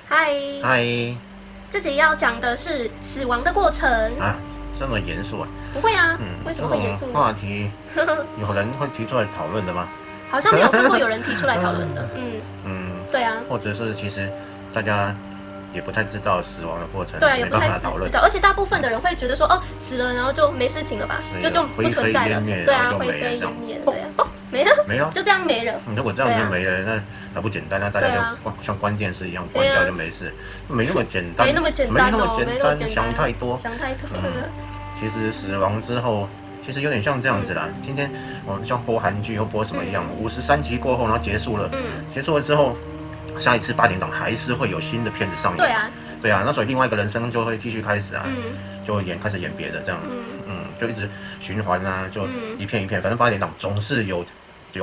嗨，嗨自己要讲的是死亡的过程。啊，这么严肃啊？不会啊，为什这种么会严肃呢？话题有人会提出来讨论的吗？好像没有看过有人提出来讨论的。对啊，或者是其实大家也不太知道死亡的过程，对啊，也没不太办法讨论知道，。而且大部分的人会觉得说，哦，死了然后就没事情了吧，就不存在了。对啊，灰飞烟灭了，对啊，哦，没了，没了，就这样没了。如果这样就没了，那不简单，那大家就像关电视一样关掉就没事，没那么简单，没那么简单哦，没那么简单，想太多，想太多了。其实死亡之后，其实有点像这样子啦。今天我们像播韩剧或播什么一样，53集过后，然后结束了，结束了之后，下一次8点档还是会有新的片子上映。对啊，对啊，那所以另外一个人生就会继续开始啊，就开始演别的这样，就一直循环啊，就一片一片，反正8点档总是有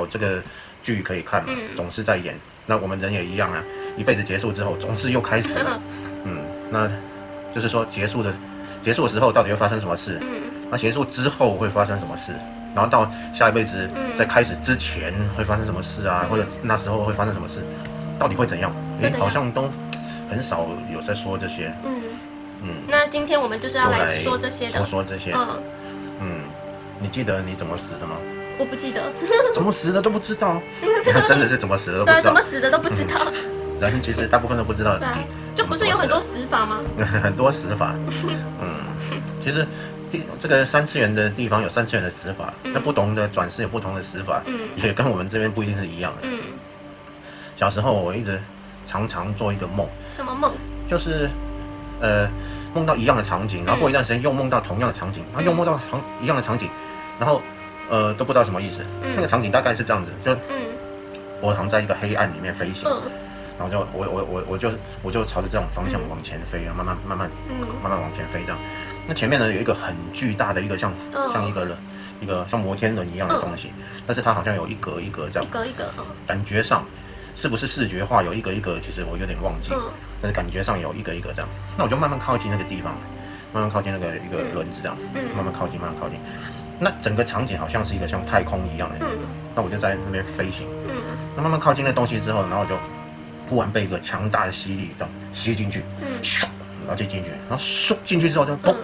这个剧可以看嘛，总是在演。那我们人也一样啊，一辈子结束之后，总是又开始了，那就是说结束的时候到底会发生什么事？那结束之后会发生什么事？然后到下一辈子在开始之前会发生什么事啊？或者那时候会发生什么事？到底会怎样？好像都很少有在说这些。那今天我们就是要来说这些的。说这些。你记得你怎么死的吗？我不记得。怎么死的都不知道？真的是怎么死的都不知道。对，怎么死的都不知道。人其实大部分都不知道自己。就不是有很多死法吗？很多死法。其实这个3次元的地方有3次元的死法，那不同的转世有不同的死法，也跟我们这边不一定是一样的。小时候我一直常常做一个梦。什么梦？就是梦到一样的场景，然后过一段时间又梦到同样的场景，然后又梦到一样的场景，然后都不知道什么意思。那个场景大概是这样子，就我好像在一个黑暗里面飞行，然后就我就朝着这种方向往前飞，慢慢往前飞这样。那前面呢有一个很巨大的一个像一个像摩天轮一样的东西，但是它好像有一格一格这样，一格，感觉上是不是视觉化有一格一格，其实我有点忘记，但是感觉上有一格一格这样。那我就慢慢靠近那个地方，慢慢靠近那个一个轮子这样，慢慢靠近。那整个场景好像是一个像太空一样的，那我就在那边飞行，那慢慢靠近那东西之后，然后就忽然被一个强大的吸力这样吸进去，咻，然后就进去，然后咻进去之后就砰，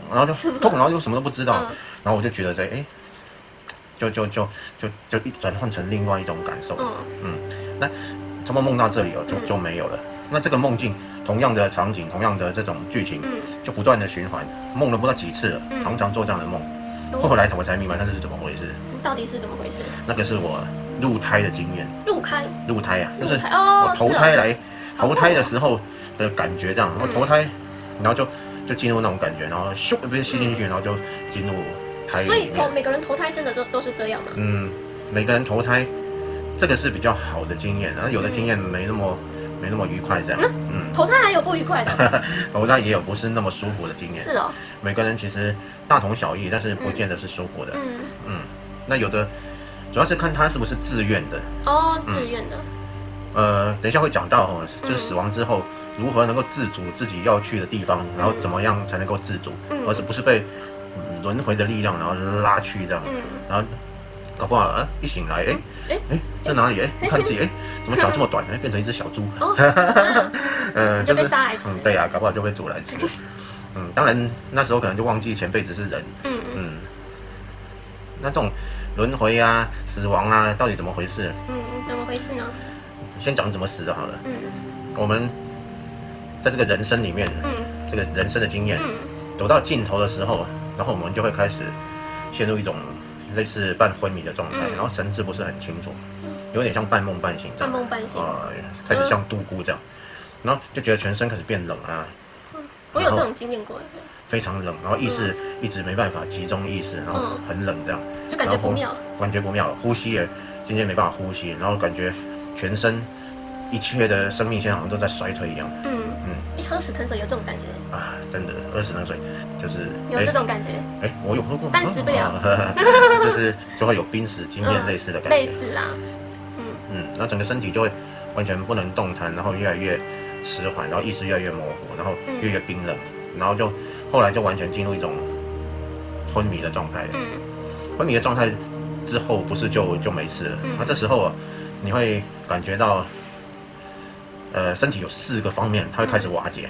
然后就砰，然后就什么都不知道，然后我就觉得就一转换成另外一种感受，那差不多梦到这里了，就没有了。那这个梦境，同样的场景，同样的这种剧情，就不断的循环，梦了不知道几次了，常常做这样的梦。后来我才明白那是怎么回事。到底是怎么回事？那个是我入胎的经验。入胎啊，就是我投胎的时候的感觉这样，然后投胎，然后就进入那种感觉，然后咻被吸进去，然后就进入胎里面。所以每个人投胎真的都是这样吗？每个人投胎，这个是比较好的经验，然后有的经验没那么愉快这样。投胎还有不愉快的。投胎也有不是那么舒服的经验。是哦。每个人其实大同小异，但是不见得是舒服的。那有的主要是看他是不是自愿的。自愿的。等一下会讲到就是死亡之后如何能够自主自己要去的地方，然后怎么样才能够自主，而不是被轮回的力量然后拉去这样，然后搞不好一醒来在哪里你看自己怎么脚这么短变成一只小猪，就被杀来吃。对啊，搞不好就被煮来吃。当然那时候可能就忘记前辈子是人。那这种轮回啊死亡啊到底怎么回事？怎么回事呢？先讲怎么死的好了。我们在这个人生里面，这个人生的经验走到尽头的时候，然后我们就会开始陷入一种类似半昏迷的状态，然后神志不是很清楚，有点像半梦半醒这样。开始像度孤这样，然后就觉得全身开始变冷啊。我有这种经验过。非常冷，然后意识一直没办法集中意识，然后很冷这样，就感觉不妙，呼吸也渐渐没办法呼吸，然后感觉全身一切的生命线好像都在衰退一样。喝死藤水有这种感觉啊？真的，喝死藤水就是有这种感觉。我有喝过，但死不了，就会有濒死经验类似的感觉。类似啦。然后整个身体就会完全不能动弹，然后越来越迟缓，然后意识越来越模糊，然后越来越冰冷，然后就后来就完全进入一种昏迷的状态了。昏迷的状态之后不是就没事了？那这时候你会感觉到身体有4个方面，它会开始瓦解。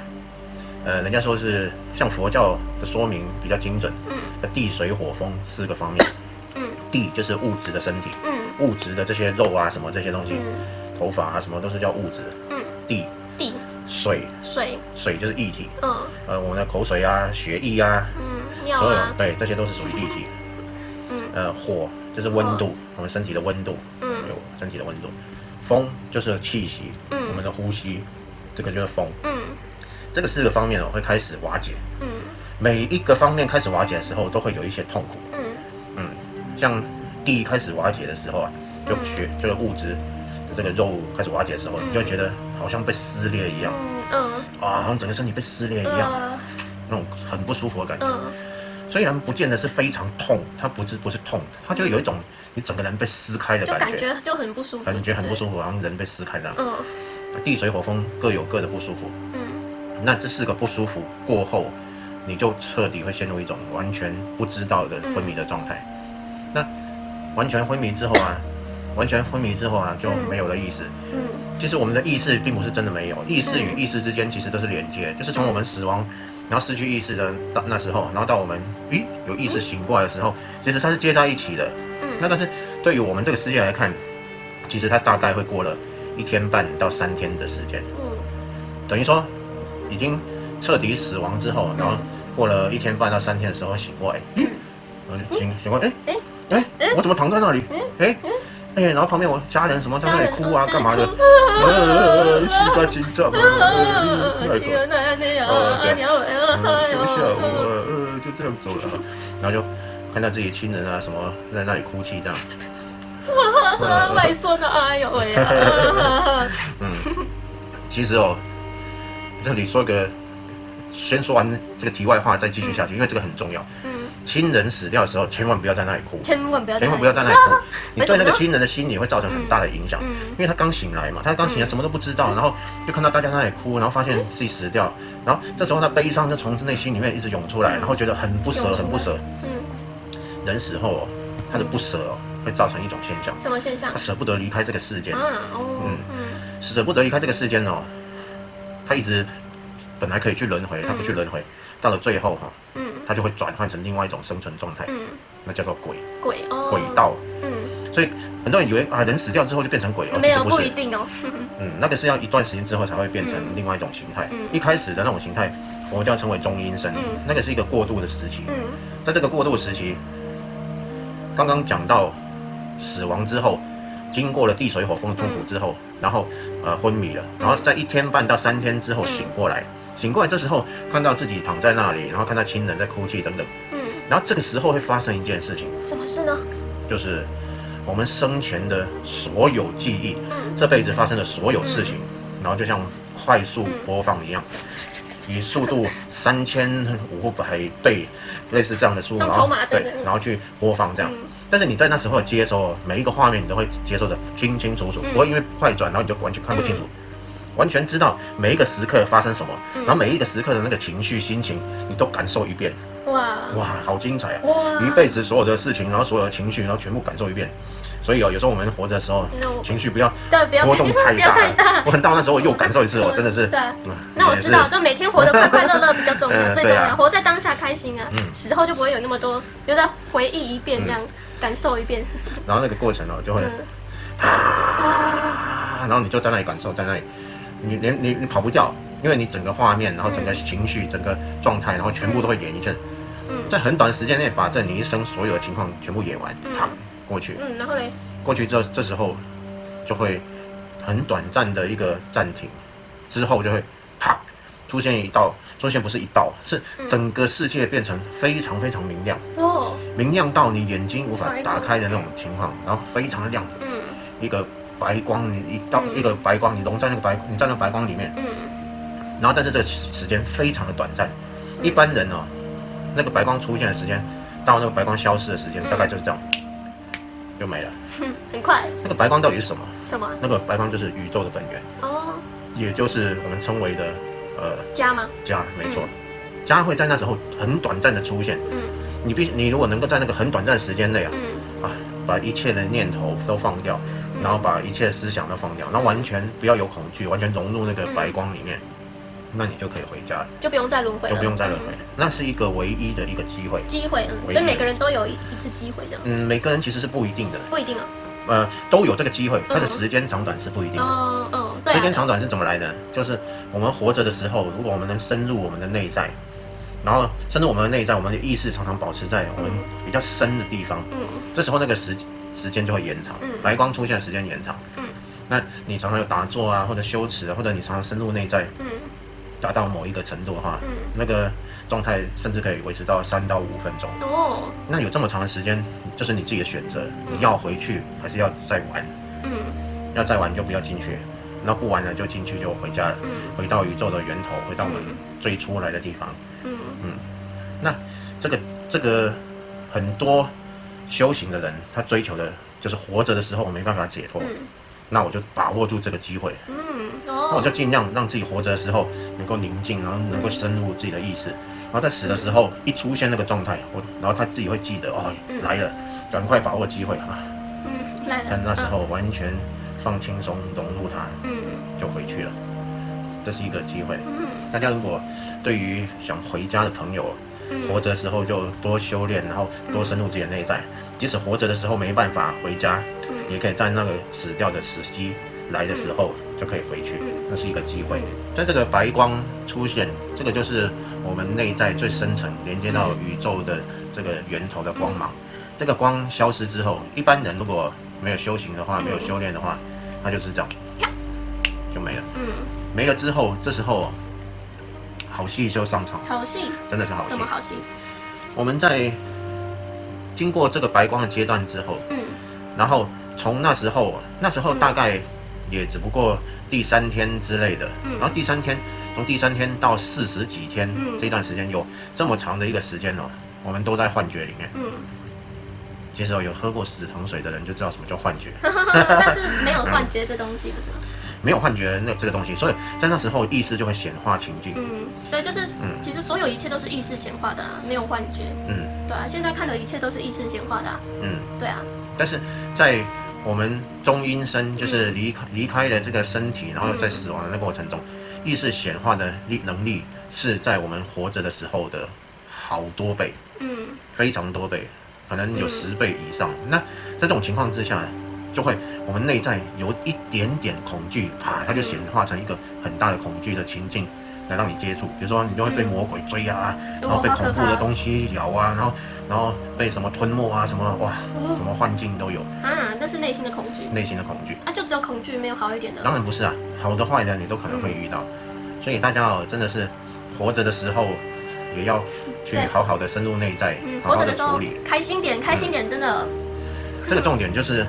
人家说是像佛教的说明比较精准，地水火风4个方面。地就是物质的身体，物质的这些肉啊什么这些东西，头发啊什么都是叫物质。地水就是液体，我们的口水啊、血液啊，所有对这些都是属于液体。火就是温度，我们身体的温度，有身体的温度。风就是气息，我们的呼吸，这个就是风。这个4个方面会开始瓦解。每一个方面开始瓦解的时候，都会有一些痛苦。像地开始瓦解的时候啊，这个物质的这个肉开始瓦解的时候，你就会觉得好像被撕裂一样。好像整个身体被撕裂一样，那种很不舒服的感觉。虽然不见得是非常痛，它不是痛，它就有一种你整个人被撕开的感觉，就感觉就很不舒服，感觉很不舒服，好像人被撕开这样。地水火风各有各的不舒服。那这4个不舒服过后，你就彻底会陷入一种完全不知道的昏迷的状态。那完全昏迷之后啊，就没有了意识。其实我们的意识并不是真的没有，意识与意识之间其实都是连接，就是从我们死亡，然后失去意识的那时候，然后到我们有意识醒过来的时候，其实它是接在一起的。那但是对于我们这个世界来看，其实它大概会过了1天半到3天的时间。等于说已经彻底死亡之后，然后过了1天半到3天的时候醒过来，醒过来，我怎么躺在那里？然后旁边我家人什么在那里哭啊，干嘛的？膝盖紧张对我就这样走了，然后就看到自己亲人啊什么在那里哭泣这样。外孙的哎呦喂呀！其实这里先说完这个题外话，再继续下去，因为这个很重要。亲人死掉的时候，千万不要在那里哭，千万不要在那里哭。你对那个亲人的心理会造成很大的影响，因为他刚醒来嘛，什么都不知道，然后就看到大家在那里哭，然后发现自己死掉，然后这时候他悲伤就从内心里面一直涌出来，然后觉得很不舍。人死后他的不舍会造成一种现象。什么现象？他舍不得离开这个世间。舍不得离开这个世间他一直本来可以去轮回，他不去轮回，到了最后他就会转换成另外一种生存状态，那叫做鬼道。所以很多人以为人死掉之后就变成鬼没有，不一定哦。那个是要一段时间之后才会变成另外一种形态。一开始的那种形态，佛教称为中阴身，那个是一个过渡的时期。在这个过渡时期，刚刚讲到死亡之后，经过了地水火风的痛苦之后，然后昏迷了，然后在1天半到3天之后醒过来。这时候看到自己躺在那里，然后看到亲人在哭泣等等。然后这个时候会发生一件事情。什么事呢？就是我们生前的所有记忆，这辈子发生的所有事情，然后就像快速播放一样，以速度3500倍，类似这样的速度，然后去播放这样。但是你在那时候接收每一个画面，你都会接收的清清楚楚，不会因为快转，然后你就完全看不清楚。完全知道每一个时刻发生什么，然后每一个时刻的那个情绪、心情，你都感受一遍。哇，好精彩啊！一辈子所有的事情，然后所有的情绪，然后全部感受一遍。所以有时候我们活着的时候，情绪不要波动太大。我很到那时候又感受一次，真的是。那我知道，就每天活得快快乐乐比较重要，最重要，活在当下开心啊。死后就不会有那么多，就再回忆一遍这样，感受一遍。然后那个过程就会然后你就在那里感受，在那里。你跑不掉，因为你整个画面，然后整个情绪、整个状态，然后全部都会演一阵。在很短的时间内把这你一生所有的情况全部演完，过去。然后嘞？过去这时候就会很短暂的一个暂停，之后就会出现不是一道，是整个世界变成非常非常明亮。明亮到你眼睛无法打开的那种情况，然后非常的亮。一个白光，一个白光，你融在那个你在那白光里面，然后但是这个时间非常的短暂，一般人那个白光出现的时间到那个白光消失的时间，大概就是这样，就没了，很快。那个白光到底是什么？那个白光就是宇宙的本源，也就是我们称为的家吗？家，没错，家会在那时候很短暂的出现，你如果能够在那个很短暂的时间内把一切的念头都放掉。然后把一切思想都放掉，然后完全不要有恐惧，完全融入那个白光里面，那你就可以回家了，就不用再轮回了，就不用再轮回，那是一个唯一的一个机会，所以每个人都有一次机会这样。每个人其实是不一定的，不一定啊。都有这个机会，但是时间长短是不一定的。对。时间长短是怎么来的？就是我们活着的时候，如果我们能深入我们的内在，然后深入我们的内在，我们的意识常常保持在我们比较深的地方，这时候那个时间就会延长，白光出现的时间延长。那你常常有打坐啊，或者修持，或者你常常深入内在，达到某一个程度的话，那个状态甚至可以维持到3到5分钟。那有这么长的时间，就是你自己的选择，你要回去还是要再玩？要再玩就不要进去，然后不玩了就进去就回家了，回到宇宙的源头，回到我们最初来的地方。那这个很多修行的人，他追求的就是活着的时候我没办法解脱。那我就把握住这个机会，那我就尽量让自己活着的时候能够宁静，然后能够深入自己的意识，然后在死的时候一出现那个状态，然后他自己会记得来了，赶快把握机会啊！来了，但那时候完全放轻松，融入它，就回去了，这是一个机会。大家如果对于想回家的朋友，活着的时候就多修炼，然后多深入自己的内在，即使活着的时候没办法回家，也可以在那个死掉的时机来的时候就可以回去，那是一个机会。在这个白光出现，这个就是我们内在最深层连接到宇宙的这个源头的光芒。这个光消失之后，一般人如果没有修行的话，没有修炼的话，他就是这样就没了。没了之后，这时候好戏就上场。好戏，真的是好戏。什么好戏？我们在经过这个白光的阶段之后，然后从那时候大概也只不过第3天之类的，然后从第三天到40几天，这段时间有这么长的一个时间我们都在幻觉里面。其实有喝过死藤水的人就知道什么叫幻觉，但是没有幻觉这东西，不是吗？没有幻觉这个东西，所以在那时候意识就会显化情境。对，就是其实所有一切都是意识显化的没有幻觉。对啊，现在看的一切都是意识显化的对啊。但是在我们中阴身，就是离开了这个身体，然后在死亡的那个过程中，意识显化的能力是在我们活着的时候的好多倍，非常多倍，可能有10倍以上。那在这种情况之下，就会我们内在有一点点恐惧，它就显化成一个很大的恐惧的情境来让你接触。比如说你就会被魔鬼追啊，然后被恐怖的东西咬啊，然后被什么吞没啊，什么幻境都有。那是内心的恐惧。内心的恐惧。就只有恐惧，没有好一点的。当然不是啊，好的坏的你都可能会遇到。所以大家真的是活着的时候，也要去好好的深入内在，好好的处理。开心点，真的。这个重点就是。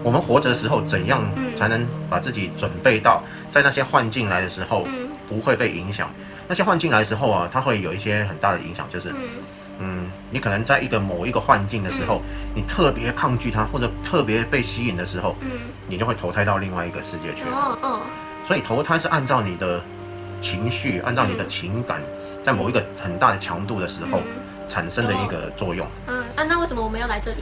我们活着的时候，怎样才能把自己准备到在那些幻境来的时候不会被影响？那些幻境来的时候啊，它会有一些很大的影响，就是你可能在某一个幻境的时候，你特别抗拒它，或者特别被吸引的时候，你就会投胎到另外一个世界去了。所以投胎是按照你的情绪，按照你的情感，在某一个很大的强度的时候产生的一个作用。那为什么我们要来这里？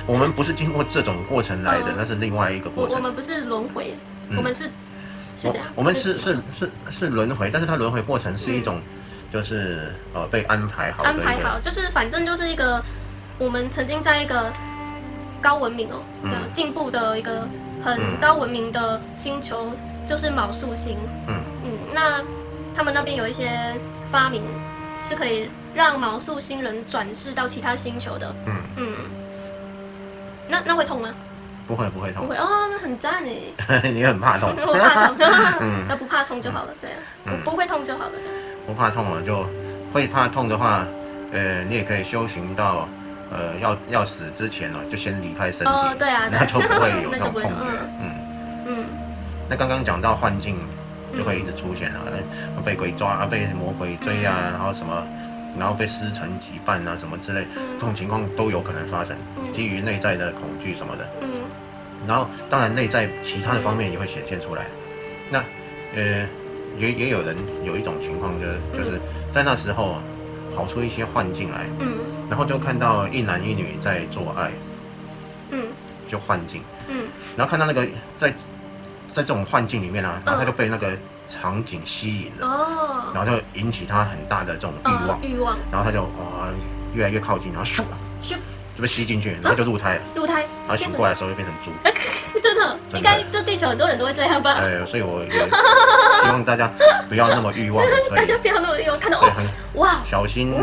我们不是经过这种过程来的，那是另外一个过程。我们不是轮回，我们是这样。我们是轮回，但是它轮回过程是一种，就是被安排好的。安排好，就是反正就是一个我们曾经在一个高文明进步的一个很高文明的星球，就是昴宿星。那他们那边有一些发明是可以让昴宿星人转世到其他星球的。那会痛吗？不会痛。不会那很赞哎。你很怕痛。我怕痛。那不怕痛就好了，对啊。不会痛就好了，这样。不怕痛了就会怕痛的话，你也可以修行到要死之前就先离开身体。对啊。那就不会有那种痛觉。那刚刚讲到幻境，就会一直出现被鬼抓被魔鬼追然后什么。然后被师承羁绊什么之类，这种情况都有可能发生，基于内在的恐惧什么的。然后当然内在其他的方面也会显现出来。那也有人有一种情况就是在那时候跑出一些幻境来，然后就看到一男一女在做爱，就幻境，然后看到那个在这种幻境里面啊，然后他就被那个场景吸引了，然后就引起他很大的这种欲望，然后他就越来越靠近，然后咻就被吸进去，然后就入胎了，然后醒过来的时候就变成猪。真的，应该这地球很多人都会这样吧？所以我也希望大家不要那么欲望，大家不要那么欲望，看到哇，小心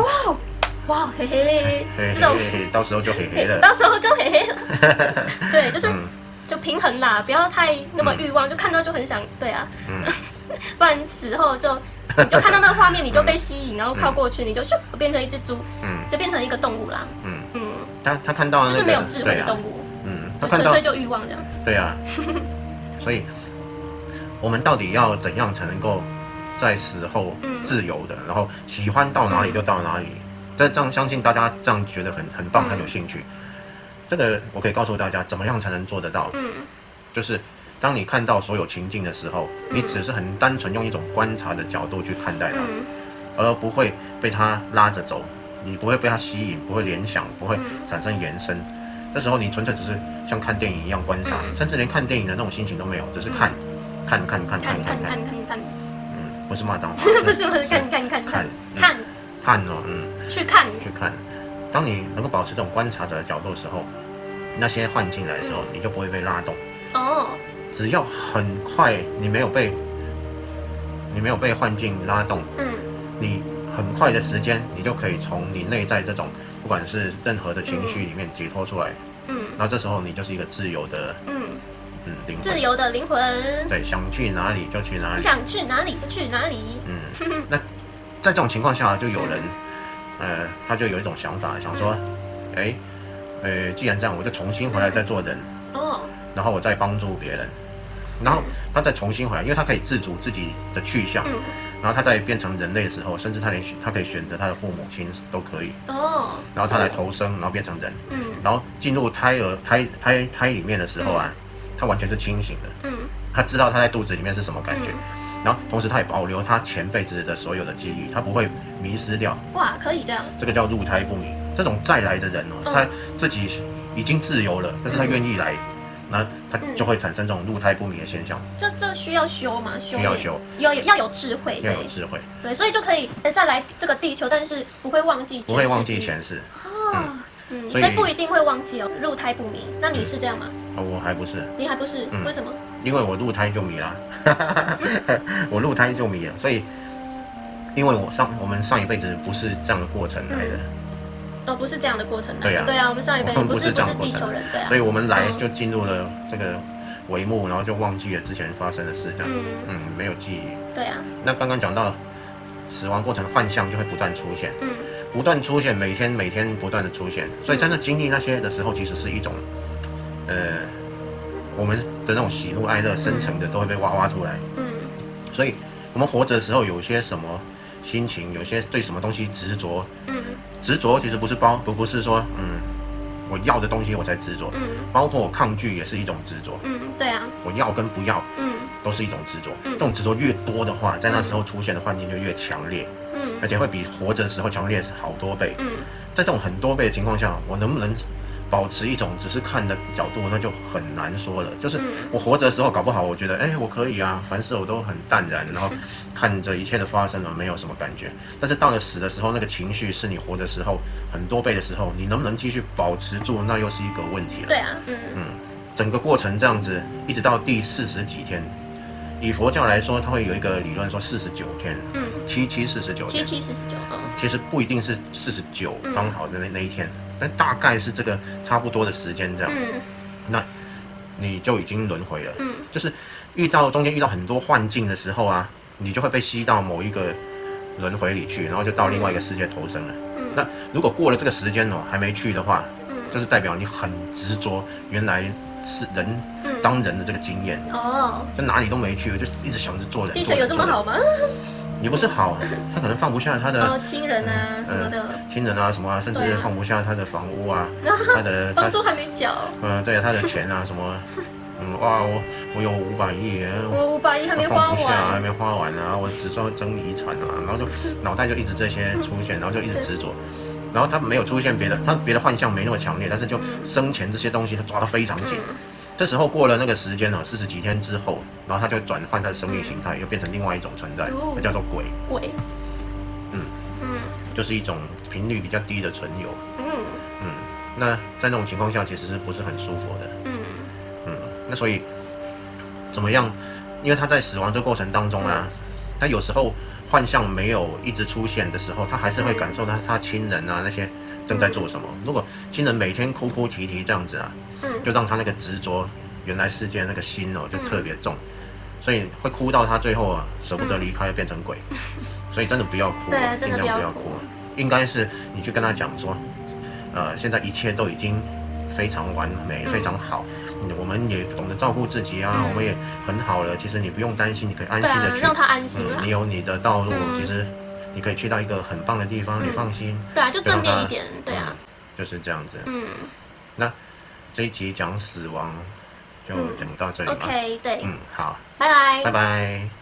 哇，嘿嘿，这种到时候就嘿嘿了，了，对，就是就平衡啦，不要太那么欲望，就看到就很想，对啊，不然死后就看到那个画面，你就被吸引，然后靠过去，你就咻变成一只猪，就变成一个动物啦，他看到就是没有智慧的动物。纯粹就欲望这样。对啊，所以我们到底要怎样才能够在死后自由的，然后喜欢到哪里就到哪里？这样相信大家这样觉得很棒，很有兴趣。这个我可以告诉大家，怎么样才能做得到？就是当你看到所有情境的时候，你只是很单纯用一种观察的角度去看待它，而不会被它拉着走，你不会被它吸引，不会联想，不会产生延伸。这时候你纯粹只是像看电影一样观察，甚至连看电影的那种心情都没有，只是看，不是骂脏话，不是看哦，去看。当你能够保持这种观察者的角度的时候，那些幻境来的时候，你就不会被拉动。只要很快你没有被幻境拉动，你很快的时间，你就可以从你内在这种不管是任何的情绪里面解脱出来，然后这时候你就是一个自由的，灵魂，自由的灵魂，对，想去哪里就去哪里，想去哪里就去哪里，那在这种情况下，就有人，他就有一种想法，想说，既然这样，我就重新回来再做人，然后我再帮助别人，然后他再重新回来，因为他可以自主自己的去向，然后他在变成人类的时候，甚至他可以选择他的父母亲都可以，然后他来投生，然后变成人，然后进入胎里面的时候啊，他完全是清醒的，他知道他在肚子里面是什么感觉，然后同时他也保留他前辈子的所有的记忆，他不会迷失掉。哇，可以这样。这个叫入胎不迷。这种再来的人他自己已经自由了，但是他愿意来，那他就会产生这种入胎不迷的现象。这需要修吗？需要修，要有智慧，要有智慧。对，所以就可以再来这个地球，但是不会忘记前世。所以不一定会忘记入胎不迷。那你是这样吗？我还不是。你还不是？为什么？因为我入胎就迷啦，我入胎就迷了，所以因为我们上一辈子不是这样的过程来的。不是这样的过程来的。对啊，我们上一辈子不是地球人，对啊。所以我们来就进入了这个帷幕，然后就忘记了之前发生的事，这样，没有记忆。对啊。那刚刚讲到死亡过程的幻象就会不断出现，不断出现，每天不断的出现，所以在那经历那些的时候，其实是一种，我们的那种喜怒哀乐深层的都会被挖出来，所以我们活着的时候有些什么心情，有些对什么东西执着，执着其实不是说我要的东西我才执着，包括我抗拒也是一种执着，对啊，我要跟不要，都是一种执着，这种执着越多的话，在那时候出现的幻境就越强烈，而且会比活着的时候强烈好多倍，在这种很多倍的情况下，我能不能保持一种只是看的角度，那就很难说了。就是我活着的时候，搞不好我觉得，我可以啊，凡事我都很淡然，然后看着一切的发生了，没有什么感觉。但是到了死的时候，那个情绪是你活的时候很多倍的时候，你能不能继续保持住，那又是一个问题了。对啊，整个过程这样子，一直到第40几天。以佛教来说，它会有一个理论说49天，7749天，7749，其实不一定是49刚好的那一天，但大概是这个差不多的时间这样。那你就已经轮回了。就是中间遇到很多幻境的时候啊，你就会被吸到某一个轮回里去，然后就到另外一个世界投生了。那如果过了这个时间还没去的话，就是代表你很执着原来是人当人的这个经验就哪里都没去，就一直想着做人。地球有这么好吗？也不是好，他可能放不下他的亲人啊什么的，亲人啊什么啊，甚至放不下他的房屋啊，他的房租还没缴。对啊，他的钱啊什么，哇，我有500亿，我500亿还没花完，还没花完啊，我只说争遗产啊，然后就脑袋就一直这些出现，然后就一直执着。然后他没有出现别的，他别的幻象没那么强烈，但是就生前这些东西他抓得非常紧。这时候过了那个时间40几天之后，然后他就转换他的生命形态，又变成另外一种存在，它叫做鬼。鬼，就是一种频率比较低的存有。那在那种情况下，其实是不是很舒服的？那所以怎么样？因为他在死亡这个过程当中啊，他有时候幻象没有一直出现的时候，他还是会感受到他亲人啊那些正在做什么。如果亲人每天哭哭啼啼这样子啊，就让他那个执着原来世界那个心就特别重，所以会哭到他最后啊舍不得离开，变成鬼。所以真的不要哭，尽量不要哭。应该是你去跟他讲说，现在一切都已经非常完美，非常好。我们也懂得照顾自己啊，我们也很好了。其实你不用担心，你可以安心的去，让他安心你有你的道路，其实你可以去到一个很棒的地方，你放心。对啊，就正面一点，对啊，就是这样子。那这一集讲死亡就讲到这里吧。OK， 对。好，拜拜。拜拜。